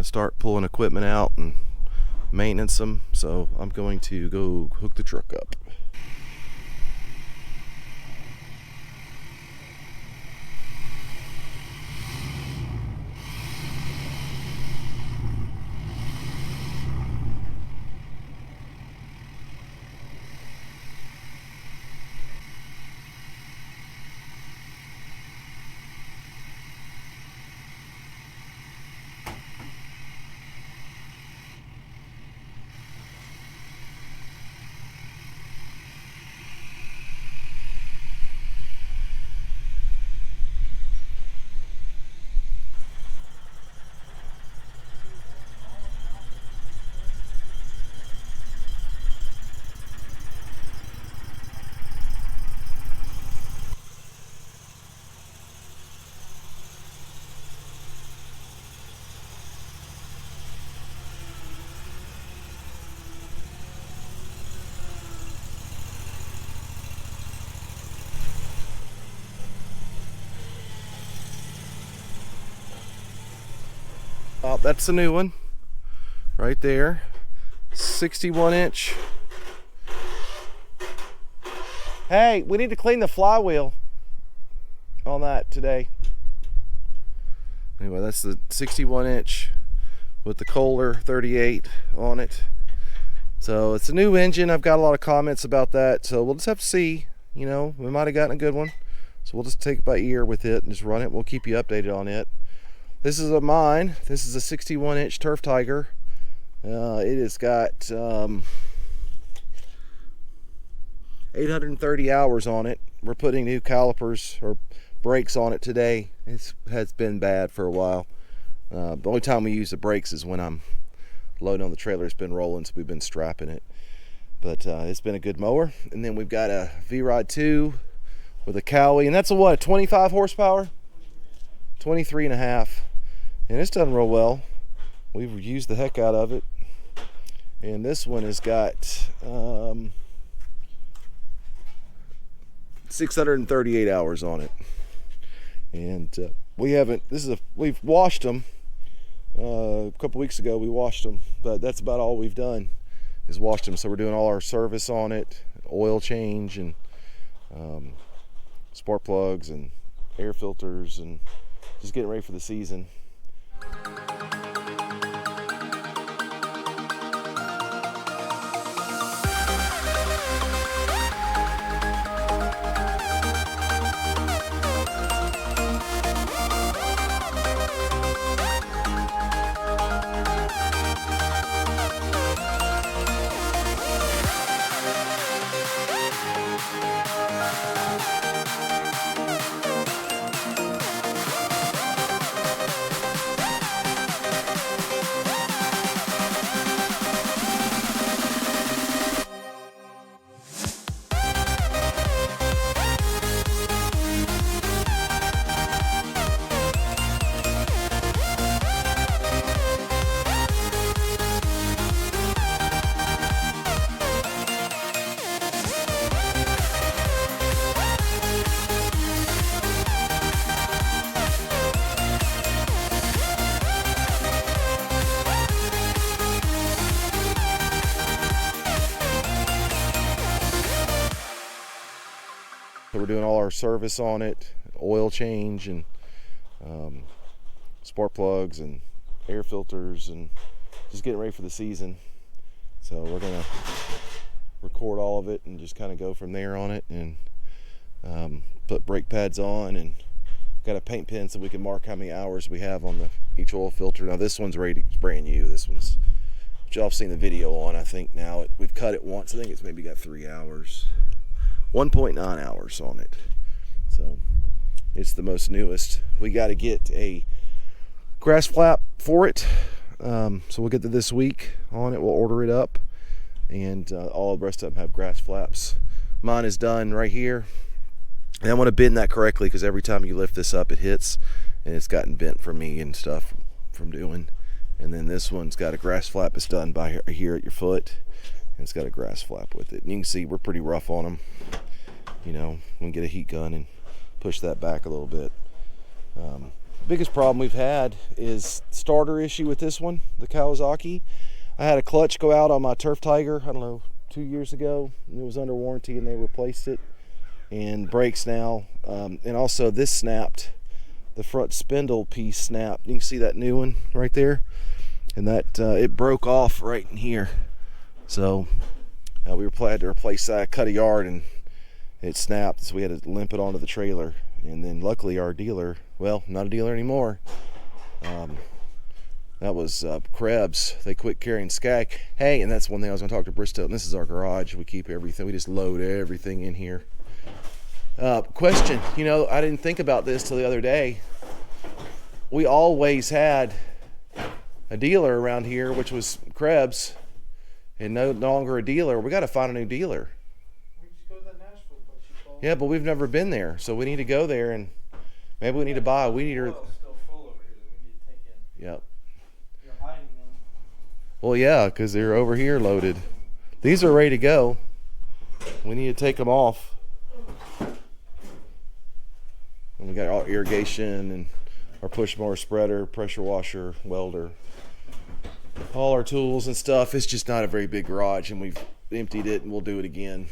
to start pulling equipment out and maintenance them. So I'm going to go hook the truck up. Oh, that's the new one right there, 61 inch. Hey, we need to clean the flywheel on that today. Anyway, that's the 61 inch with the Kohler 38 on it. So it's a new engine. I've got a lot of comments about that, so we'll just have to see. You know, we might have gotten a good one, so we'll just take it by ear with it and just run it. We'll keep you updated on it. This is a mine. This is a 61 inch Turf Tiger. It has got 830 hours on it. We're putting new calipers or brakes on it today. It has been bad for a while. The only time we use the brakes is when I'm loading on the trailer. It's been rolling, so we've been strapping it. But it's been a good mower. And then we've got a V-Rod 2 with a Cowie, and that's a what, 25 horsepower? 23 and a half. And it's done real well. We've used the heck out of it. And this one has got 638 hours on it. And we've washed them. A couple weeks ago we washed them, but that's about all we've done is washed them. So we're doing all our service on it, oil change and spark plugs and air filters, and just getting ready for the season. So we're doing all our service on it, oil change and spark plugs and air filters, and just getting ready for the season. So we're gonna record all of it and just kind of go from there on it, and put brake pads on, and got a paint pen so we can mark how many hours we have on each oil filter. Now this one's ready, it's brand new. This one's, which y'all have seen the video on, I think now. We've cut it once. I think it's maybe got 3 hours. 1.9 hours on it. So it's the most newest. We got to get a grass flap for it. So we'll get to this week on it. We'll order it up, and all the rest of them have grass flaps. Mine is done right here. And I want to bend that correctly, because every time you lift this up it hits, and it's gotten bent from me and stuff from doing. And then this one's got a grass flap. It's done by here at your foot. It's got a grass flap with it, and you can see we're pretty rough on them. You know, we can get a heat gun and push that back a little bit. Biggest problem we've had is starter issue with this one, the Kawasaki. I had a clutch go out on my Turf Tiger, I don't know, 2 years ago. It was under warranty and they replaced it. And brakes now. And also this snapped. The front spindle piece snapped. You can see that new one right there. And that it broke off right in here. So we had to replace that. I cut a yard and it snapped. So we had to limp it onto the trailer. And then luckily our dealer, well, not a dealer anymore. That was Krebs. They quit carrying Skag. Hey, and that's one thing I was going to talk to Bristow. And this is our garage. We keep everything. We just load everything in here. Question, you know, I didn't think about this till the other day. We always had a dealer around here, which was Krebs, and no longer a dealer. We got to find a new dealer. We just go to that Nashville place you called. Yeah, but we've never been there, so we need to go there, and maybe we need to buy a weed eater. Still full over here that we need to take in. Yep. You're hiding them. Well, yeah, because they're over here loaded. These are ready to go. We need to take them off. And we got all irrigation and our push mower spreader, pressure washer, welder, all our tools and stuff. It's just not a very big garage, and we've emptied it, and we'll do it again.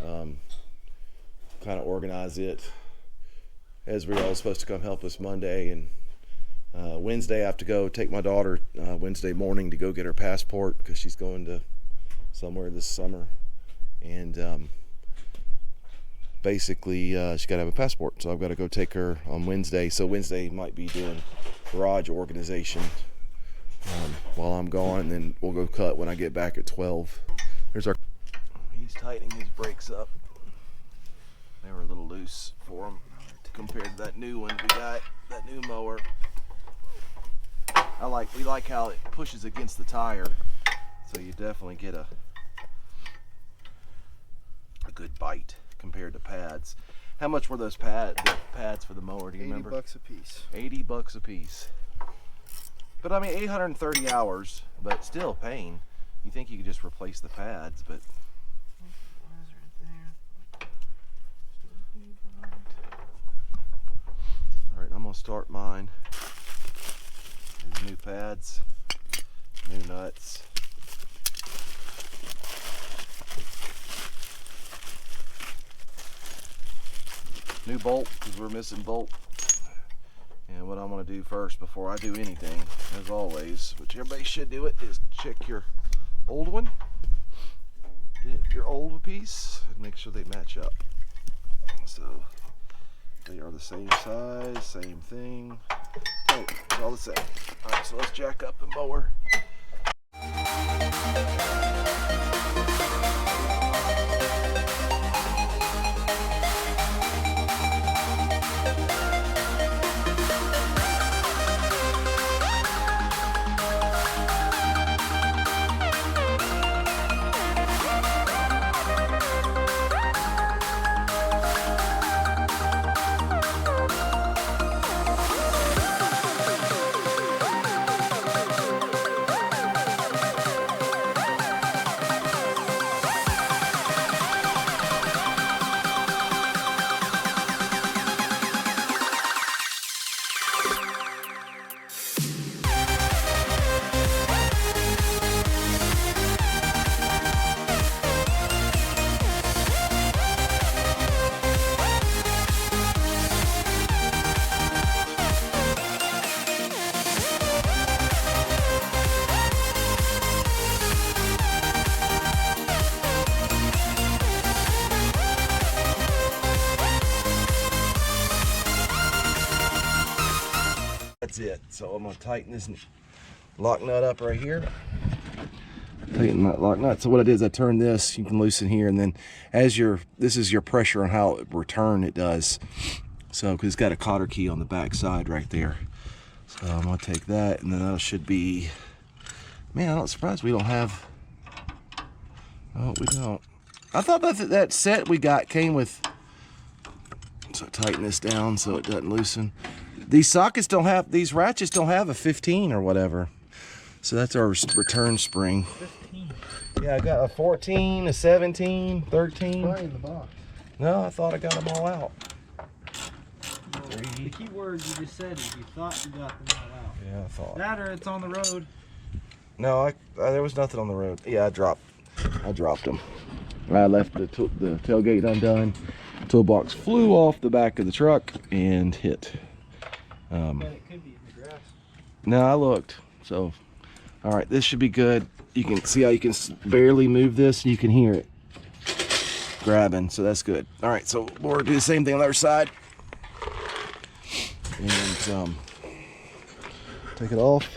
Kind of organize it. Ezreal is supposed to come help us Monday, and Wednesday I have to go take my daughter Wednesday morning to go get her passport because she's going to somewhere this summer. And basically she's got to have a passport, so I've got to go take her on Wednesday. So Wednesday might be doing garage organization while I'm gone, and then we'll go cut when I get back at 12. Here's our, he's tightening his brakes up. They were a little loose for him compared to that new one we got, that new mower. We like how it pushes against the tire, so you definitely get a good bite compared to pads. How much were those pads for the mower, do you remember? $80 a piece. $80 a piece. But I mean, 830 hours, but still pain. You think you could just replace the pads, but alright, I'm gonna start mine. These new pads, new nuts. New bolt, because we're missing bolt. And what I'm going to do first before I do anything, as always, which everybody should do it, is check your old one. Get your old piece and make sure they match up. So they are the same size, same thing. Oh, it's all the same. Alright, so let's jack up the mower. That's it. So I'm going to tighten this lock nut up right here. Tighten that lock nut. So what I did is I turned this, you can loosen here, and then as this is your pressure on how it return it does. So, because it's got a cotter key on the back side right there. So I'm going to take that, and then that should be, man, I'm not surprised we don't have, oh, we don't. I thought that set we got came with, so tighten this down so it doesn't loosen. These sockets don't have, these ratchets don't have a 15 or whatever. So that's our return spring. 15. Yeah, I got a 14, a 17, 13. Probably in the box. No, I thought I got them all out. The key word you just said is you thought you got the knot out. Yeah, I thought. That or it's on the road. No, there was nothing on the road. Yeah, I dropped them. I left the tailgate undone. Toolbox flew off the back of the truck and hit. But it could be in the grass. No, I looked. So, all right, this should be good. You can see how you can barely move this, and you can hear it grabbing. So that's good. All right, so we'll do the same thing on the other side, and take it off.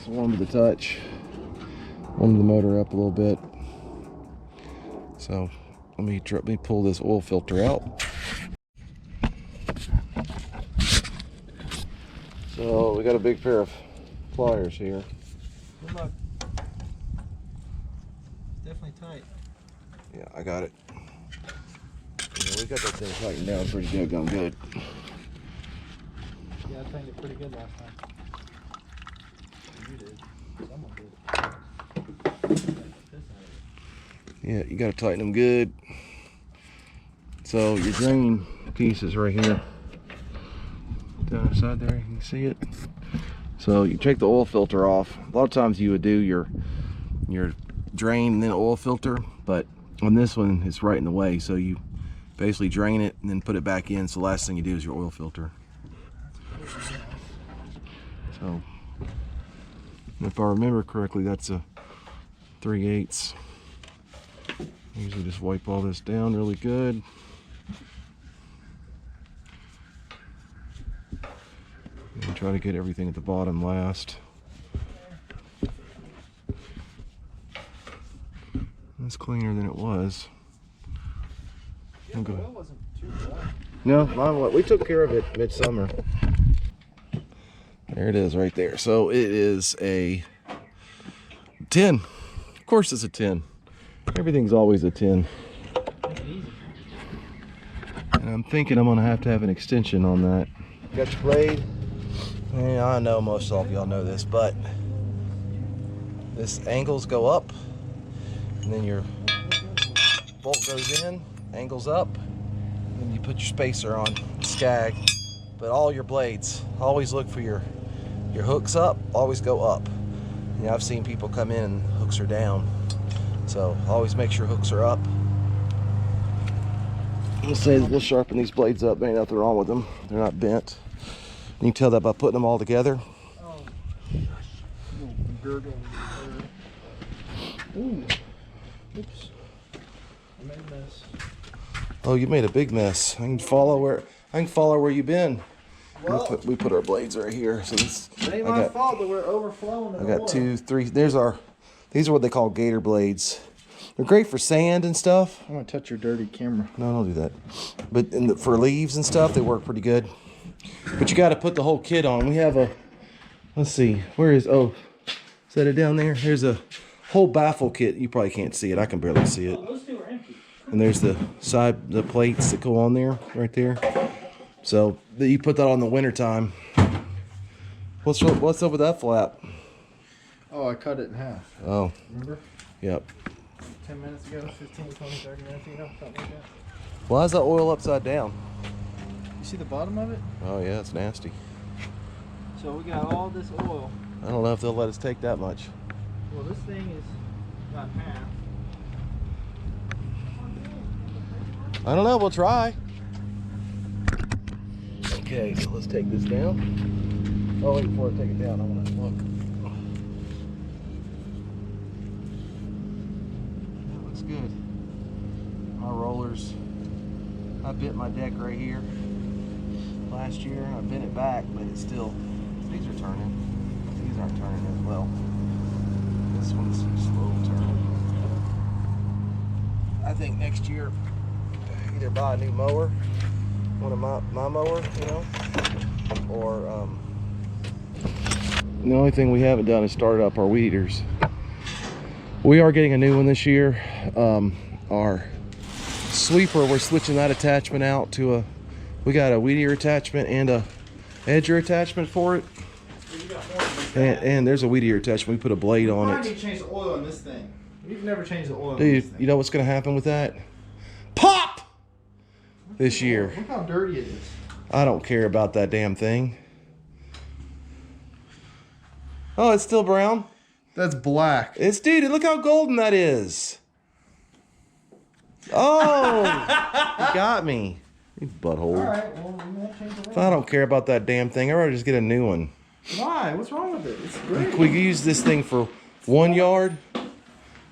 Warmed the touch, warmed the motor up a little bit. So let me pull this oil filter out. So we got a big pair of pliers here. Good luck. Definitely tight. Yeah, I got it. Yeah, we got that thing tightened down pretty good, going good. Yeah, I tightened it pretty good last time. You did. Someone did. Yeah, you got to tighten them good. So your drain piece is right here. Down the side there, you can see it. So you take the oil filter off. A lot of times you would do your drain and then oil filter, but on this one it's right in the way, so you basically drain it and then put it back in. So the last thing you do is your oil filter. So if I remember correctly, that's a 3/8. Usually just wipe all this down really good. And try to get everything at the bottom last. That's cleaner than it was. Yeah, the oil wasn't too dry. No, we took care of it midsummer. There it is right there. So it is a 10. Of course it's a 10. Everything's always a 10. And I'm thinking I'm gonna have to have an extension on that. Got your blade. Yeah, I know most all of y'all know this, but this angles go up, and then your bolt goes in, angles up, and then you put your spacer on, skag. But all your blades, always look for your hooks up, always go up. You know, I've seen people come in and hooks are down. So always make sure hooks are up. We'll sharpen these blades up. There ain't nothing wrong with them. They're not bent. You can tell that by putting them all together. Oh, dirt over there. Ooh. Oops. I made a mess. Oh, you made a big mess. I can follow where you've been. Well, We put our blades right here. So this, it ain't my fault that we're overflowing. I got 2, 3. These are what they call gator blades. They're great for sand and stuff. I'm gonna touch your dirty camera. No, don't do that. But for leaves and stuff, they work pretty good. But you got to put the whole kit on. We have a, let's see, is it down there? There's a whole baffle kit. You probably can't see it. I can barely see it. Those two are empty. And there's the plates that go on there, right there. So you put that on in the wintertime. What's up with that flap? Oh, I cut it in half. Oh. Remember? Yep. 10 minutes ago, 15, 20, 30 minutes ago, something like that. Why is that oil upside down? You see the bottom of it? Oh yeah, it's nasty. So we got all this oil. I don't know if they'll let us take that much. Well, this thing is about half. I don't know, we'll try. Okay, so let's take this down. Oh wait, before I take it down, I want to look. That looks good. My rollers, I bent my deck right here last year. I bent it back, but it's still, these are turning. These aren't turning as well. This one's slow turning. I think next year, either buy a new mower, one of my mower, you know, or the only thing we haven't done is started up our weed eaters. We are getting a new one this year. Our sweeper, we're switching that attachment out to we got a weed eater attachment and a edger attachment for it. And there's a weed eater attachment. We put a blade on I it. need to change the oil on this thing. We've never changed the oil on Dude, this thing. you know what's gonna happen with that? Pop! This year. Look how dirty it is. I don't care about that damn thing. Oh, it's still brown. That's black. Dude, look how golden that is. Oh, you got me. You butthole. Alright, well, we won't change the If oil. I don't care about that damn thing, I'd rather just get a new one. Why? What's wrong with it? It's great. We use this thing for 1 yard.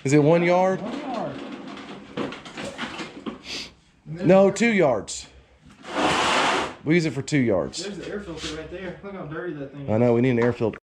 Is it 1 yard? 1 yard. No, 2 yards. We use it for 2 yards. There's the air filter right there. Look how dirty that thing is. I know, we need an air filter.